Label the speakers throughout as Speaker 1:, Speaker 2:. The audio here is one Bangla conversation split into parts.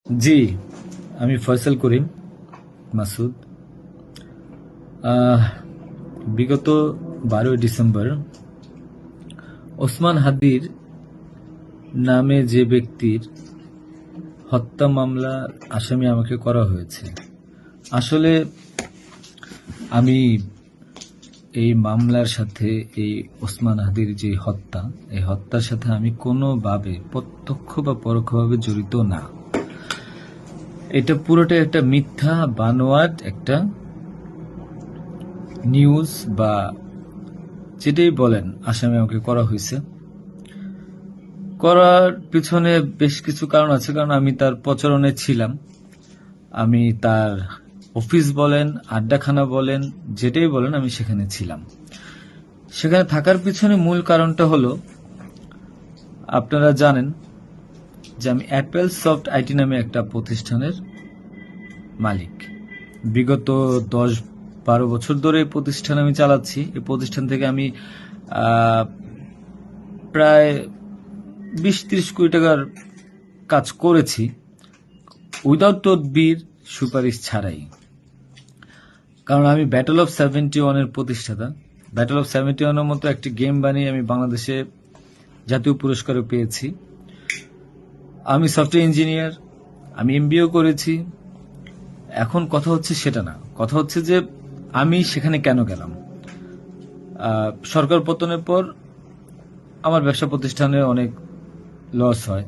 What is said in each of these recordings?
Speaker 1: জি, আমি ফয়সাল করিম মাসুদ। আহ, বিগত 12 ডিসেম্বর ওসমান হাদির নামে যে ব্যক্তির হত্যা মামলার আসামি আমাকে করা হয়েছে। আসলে আমি এই মামলার সাথে, এই ওসমান হাদির যে হত্যা, এই হত্যার সাথে আমি কোনোভাবে প্রত্যক্ষ বা পরোক্ষভাবে জড়িত না। এটা পুরোটা একটা মিথ্যা বানোয়াট একটা নিউজ বা যেটাই বলেন আসামি আমাকে করা হয়েছে। করার পিছনে বেশ কিছু কারণ আছে, কারণ আমি তার প্রচারণে ছিলাম। আমি তার অফিস বলেন, আড্ডাখানা বলেন, যেটাই বলেন, আমি সেখানে ছিলাম। সেখানে থাকার পিছনে মূল কারণটা হলো, আপনারা জানেন যে আমি অ্যাপেল সফট আইটি নামে একটা প্রতিষ্ঠানের মালিক। বিগত 10-12 বছর ধরে এই প্রতিষ্ঠান আমি চালাচ্ছি। এই প্রতিষ্ঠান থেকে আমি প্রায় 20-30 কোটি টাকার কাজ করেছি, উইদাউট তদবির, সুপারিশ ছাড়াই। কারণ আমি ব্যাটল অফ 71-এর প্রতিষ্ঠাতা। ব্যাটল অফ 71-এর মতো একটি গেম বানিয়ে আমি বাংলাদেশে জাতীয় পুরস্কারও পেয়েছি। আমি সফটওয়্যার ইঞ্জিনিয়ার, আমি এমবিএও করেছি। এখন কথা হচ্ছে সেটা না, কথা হচ্ছে যে আমি সেখানে কেন গেলাম। সরকার পতনের পর আমার ব্যবসা প্রতিষ্ঠানে অনেক লস হয়,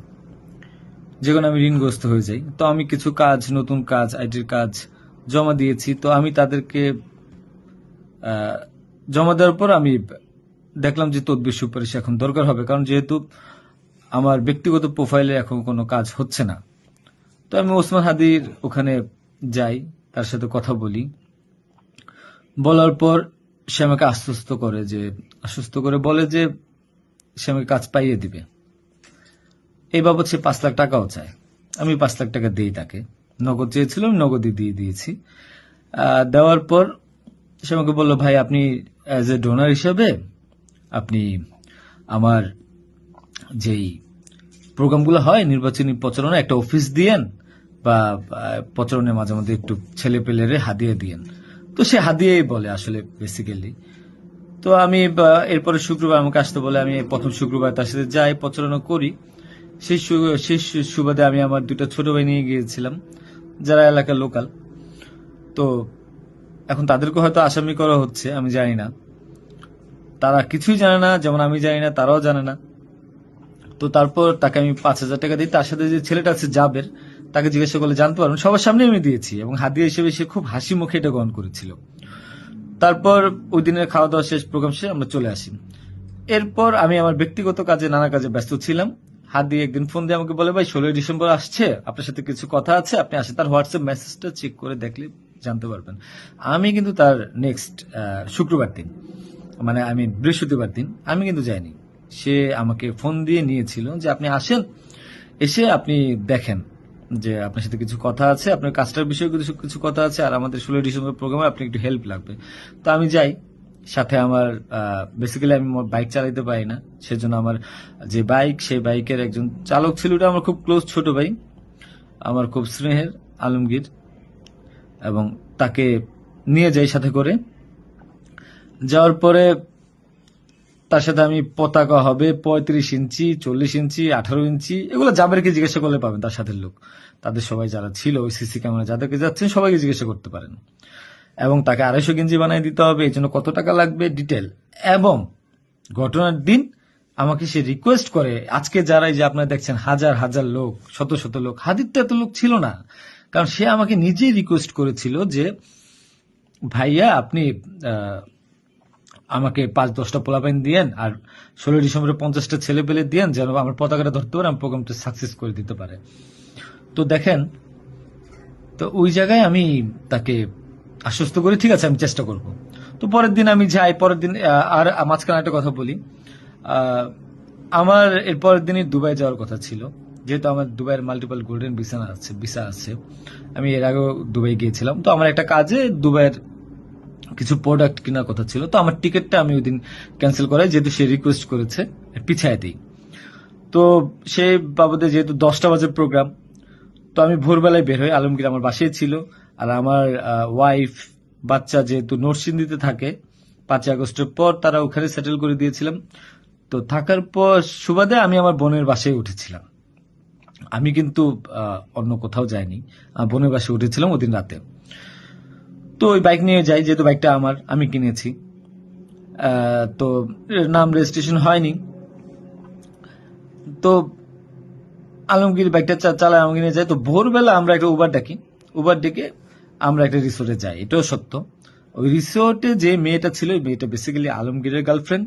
Speaker 1: যেখানে আমি ঋণগ্রস্ত হয়ে যাই। তো আমি কিছু কাজ, নতুন কাজ, আইটির কাজ জমা দিয়েছি। তো আমি তাদেরকে জমা দেওয়ার পর আমি দেখলাম যে তদবির সুপারিশ এখন দরকার হবে, কারণ যেহেতু আমার ব্যক্তিগত প্রোফাইলে এখন কোনো কাজ হচ্ছে না। তো আমি ওসমান হাদির ওখানে যাই, তার সাথে কথা বলি। বলার পর সে আমাকে আশ্বস্ত করে বলে যে সে আমাকে কাজ পাইয়ে দিবে। এই বাবদ সে 5 লাখ টাকাও চায়। আমি 5 লাখ টাকা দিই তাকে। নগদ চেয়েছিল, আমি নগদই দিয়ে দিয়েছি। দেওয়ার পর সে আমাকে বলল, ভাই আপনি অ্যাজ এ ডোনার হিসাবে আপনি আমার যেই প্রোগ্রামগুলো হয় নির্বাচনী প্রচারণা, একটা অফিস দিয়েন, বা প্রচারণে মাঝে মধ্যে একটু ছেলে পেলেরে হাদিয়ে দিয়েন। তো সে হাদিয়েই বলে আসলে বেসিক্যালি। তো আমি এরপরে শুক্রবার আমাকে আসতে বলে, আমি প্রথম শুক্রবার তার সাথে যাই, প্রচারণা করি। সেই সুবাদে আমি আমার 2টা ছোট ভাই নিয়ে গিয়েছিলাম, যারা এলাকার লোকাল। তো এখন তাদেরকে হয়তো আসামি করা হচ্ছে, আমি জানি না। তারা কিছুই জানে না, যেমন আমি জানি না, তারাও জানে না। তো তারপর তাকে আমি 5,000 টাকা দিই। তার সাথে যে ছেলেটা আছে জাবের, তাকে জিজ্ঞাসা করলে জানতে পারবেন, সবার সামনে আমি দিয়েছি, এবং হাদিয়া হিসেবে সে খুব হাসি মুখে এটা গ্রহণ করেছিল। তারপর ওই দিনের খাওয়া দাওয়া শেষ, প্রোগ্রাম শেষ, আমরা চলে আসি। এরপর আমি আমার ব্যক্তিগত কাজে, নানা কাজে ব্যস্ত ছিলাম। হাদি একদিন ফোন দিয়ে আমাকে বলে, ভাই 16 ডিসেম্বর আসছে, আপনার সাথে কিছু কথা আছে, আপনি আসেন। তার হোয়াটসঅ্যাপ মেসেজটা চেক করে দেখলে জানতে পারবেন। আমি কিন্তু তার নেক্সট শুক্রবার দিন, মানে আমি বৃহস্পতিবার দিন, আমি কিন্তু যাইনি। সে আমাকে ফোন দিয়ে নিয়েছিল যে আপনি আসেন, এসে আপনি দেখেন যে আপনার সাথে কিছু কথা আছে, আপনার কাজটার বিষয়ে কিছু কিছু কথা আছে, আর আমাদের 16 ডিসেম্বর প্রোগ্রামে আপনি একটু হেল্প লাগবে। তো আমি যাই। সাথে আমার বেসিক্যালি আমি বাইক চালাইতে পারি না, সেজন্য আমার যে বাইক, সেই বাইকের একজন চালক ছিল, ওটা আমার খুব ক্লোজ ছোট ভাই, আমার খুব স্নেহের, আলমগীর। এবং তাকে নিয়ে যাই সাথে করে। যাওয়ার পরে তার সাথে আমি, পতাকা হবে 35 ইঞ্চি, 40 ইঞ্চি, 18 ইঞ্চি, এগুলো জাবেরকে জিজ্ঞাসা করলে পাবেন, তার সাথে লোক, তাদের সবাই যারা ছিল ওই সিসি ক্যামেরা যাদেরকে যাচ্ছেন সবাইকে জিজ্ঞাসা করতে পারেন। এবং তাকে 250 গেঞ্জি বানিয়ে দিতে হবে, এই জন্য কত টাকা লাগবে ডিটেল। এবং ঘটনার দিন আমাকে সে রিকোয়েস্ট করে, আজকে যারাই যে আপনারা দেখছেন হাজার হাজার লোক, শত শত লোক, হাদির তো এত লোক ছিল না, কারণ সে আমাকে নিজেই রিকোয়েস্ট করেছিল যে ভাইয়া আপনি আমাকে 5-10টা পোলাপাইন দিয়েন, আর 16 ডিসেম্বরে 50টা ছেলে পেলে দিয়েন, যেন আমার পতাকাটা ধরতে পারে, আমি প্রোগ্রামটা সাকসেস করে দিতে পারে। তো দেখেন, তো ওই জায়গায় আমি তাকে আশ্বস্ত করি, ঠিক আছে আমি চেষ্টা করব। তো পরের দিন আমি যাই। পরের দিন আর মাঝখানে একটা কথা বলি, আমার এর পরের দিনই দুবাই যাওয়ার কথা ছিল, যেহেতু আমার দুবাইয়ের মাল্টিপল গোল্ডেন ভিসা আছে। আমি এর আগেও দুবাই গিয়েছিলাম। তো আমার একটা কাজে দুবাইয়ের কিছু প্রোডাক্ট কেনার কথা ছিল। তো আমার টিকিটটা আমি ওই দিন ক্যান্সেল করাই, যেহেতু সে রিকোয়েস্ট করেছে, পিছায় দিই। তো সেই বাবদে যেহেতু 10টা বাজে প্রোগ্রাম, তো আমি ভোরবেলায় বের হই, আলমগীর আমার বাসায় ছিল। আর আমার ওয়াইফ, বাচ্চা যেহেতু নরসিংদীতে থাকে, 5ই আগস্টের পর তারা ওখানে সেটেল করে দিয়েছিলাম। তো থাকার পর সুবাদে আমি আমার বোনের বাসায় উঠেছিলাম। আমি কিন্তু অন্য কোথাও যাইনি, বোনের বাসায় উঠেছিলাম ওদিন রাতে। তো ওই বাইক নিয়ে যাই, যেহেতু বাইকটা আমি কিনেছি। তো নাম রেজিস্ট্রেশন হয়নি। তো আলমগীর বাইকটা চালায় আমাকে নিয়ে যায়। তো ভোরবেলা আমরা একটা উবার ডাকি, উবার ডেকে আমরা একটা রিসোর্টে যাই। এটাও সত্য, ওই রিসোর্টে যে মেয়েটা ছিল, ওই মেয়েটা বেসিক্যালি আলমগীরের গার্লফ্রেন্ড।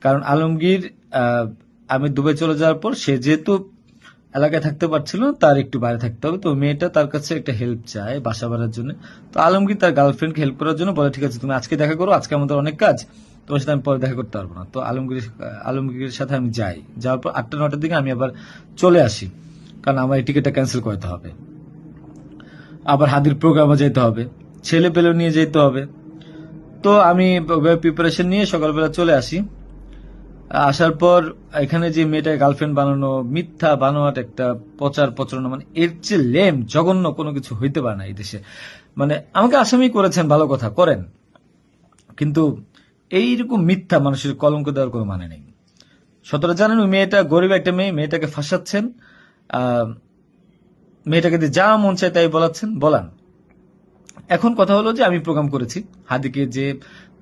Speaker 1: কারণ আলমগীর আমি দুবাই চলে যাওয়ার পর সে যেহেতু এলাকায় থাকতে পারছিল না, তার একটু বাইরে থাকতে হবে। তো মেয়েটা তার কাছে একটা হেল্প চায় বাসা ভাড়ার জন্য। তো আলমগীর তার গার্লফ্রেন্ডকে হেল্প করার জন্য বলে, ঠিক আছে তুমি আজকে দেখা করো, আজকে আমাদের অনেক কাজ, তোমার সাথে আমি পরে দেখা করতে পারবো না। তো আলমগীরের সাথে আমি যাই। যাওয়ার পর 8টা 9টার দিকে আমি আবার চলে আসি, কারণ আমার এই টিকিটটা ক্যান্সেল করতে হবে। আবার হাদির প্রোগ্রামে যেতে হবে, ছেলে পেলেও নিয়ে যেতে হবে। তো আমি প্রিপারেশন নিয়ে সকালবেলা চলে আসি। আসার পর এখানে যে মেয়েটাকে গার্লফ্রেন্ড বানানো, মিথ্যা বানোয়াট একটা প্রচারণা, মানে এর চেয়ে লেম জঘন্য কোনো কিছু হইতে পারে না এই দেশে। মানে আমাকে আসামি করেছেন, ভালো কথা করেন, কিন্তু এইরকম মিথ্যা মানুষের কলঙ্ক দেওয়ার কোনো মানে নেই। সতরা জানেন, ওই মেয়েটা গরিব একটা মেয়ে, মেয়েটাকে ফাঁসাচ্ছেন, মেয়েটাকে দিয়ে যা মন চায় তাই বলান। এখন কথা হলো যে আমি প্রোগ্রাম করেছি, হাদিকে যে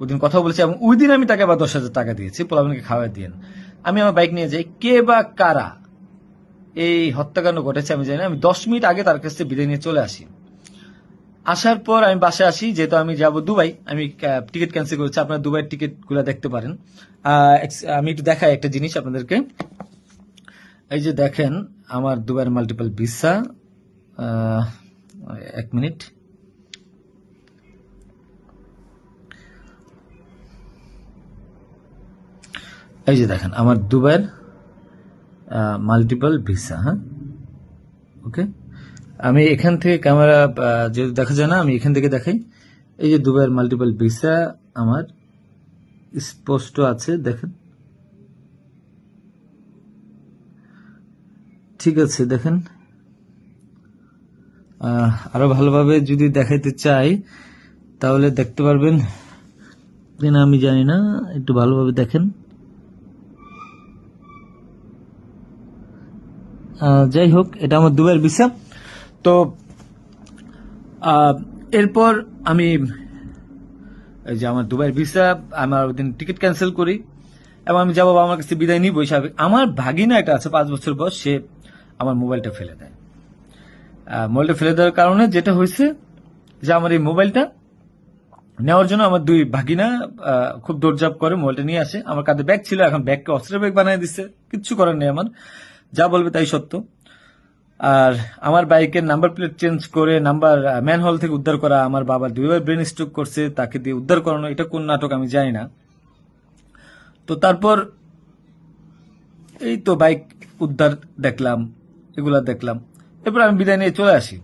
Speaker 1: ওইদিন কথা বলেছি, এবং ওই দিন আমি তাকে আবার 10,000 টাকা দিয়েছি, পোলাপানকে খাওয়া দিয়েন। আমি আমার বাইক নিয়ে যাই, কে বা কারা এই হত্যাকাণ্ড ঘটেছে আমি জানি না। আমি 10 মিনিট আগে তার কাছ থেকে বিদায় নিয়ে চলে আসি। আসার পর আমি বাসায় আসি, যেহেতু আমি যাব দুবাই, আমি টিকিট ক্যান্সেল করেছি। আপনারা দুবাইয়ের টিকিট গুলা দেখতে পারেন। আমি একটু দেখাই একটা জিনিস আপনাদেরকে। এই যে দেখেন আমার দুবাইয়ের মাল্টিপল ভিসা। 1 মিনিট। এই যে দেখেন আমার দুবাইয়ের মাল্টিপল ভিসা। হ্যাঁ, ওকে। আমি এখান থেকে ক্যামেরা যেহেতু দেখা যায় না, আমি এখান থেকে দেখাই। এই যে দুবাইয়ের মাল্টিপল ভিসা আমার স্পষ্ট আছে, দেখেন। ঠিক আছে, দেখেন। আরো ভালোভাবে যদি দেখাইতে চাই তাহলে দেখতে পারবেন কিনা আমি জানি না, একটু ভালোভাবে দেখেন। যাই হোক, এটা আমার দুবাইয়ের ভিসা। তো এরপর আমি এই যে আমার দুবাইয়ের ভিসা, আমার ওইদিন টিকিট ক্যান্সেল করি এবং আমি যাবো আমার কাছে বিদায় নিব। স্বাভাবিক, আমার ভাগিনা একটা আছে 5 বছর বয়স, সে আমার মোবাইলটা ফেলে দেয়। মোবাইলটা ফেলে দেওয়ার কারণে যেটা হয়েছে যে আমার এই মোবাইলটা নেওয়ার জন্য আমার দুই ভাগিনা খুব দৌড়ঝাঁপ করে মোবাইলটা নিয়ে আসে। আমার কাঁধে ব্যাগ ছিল, এখন ব্যাগকে অস্ত্রের ব্যাগ বানিয়ে দিচ্ছে, কিচ্ছু করার নেই আমার, যা বলবে তাই সত্য। আর আমার বাইকের নাম্বার প্লেট চেঞ্জ করে নাম্বার ম্যানহোল থেকে উদ্ধার করা, আমার বাবা 2বার ব্রেন স্ট্রোক করছে, তাকে দিয়ে উদ্ধার করানো, এটা কোন নাটক আমি জানি না। তো তারপর এই তো বাইক উদ্ধার দেখলাম, এগুলা দেখলাম। এরপর আমি বিদায় নিয়ে চলে আসি।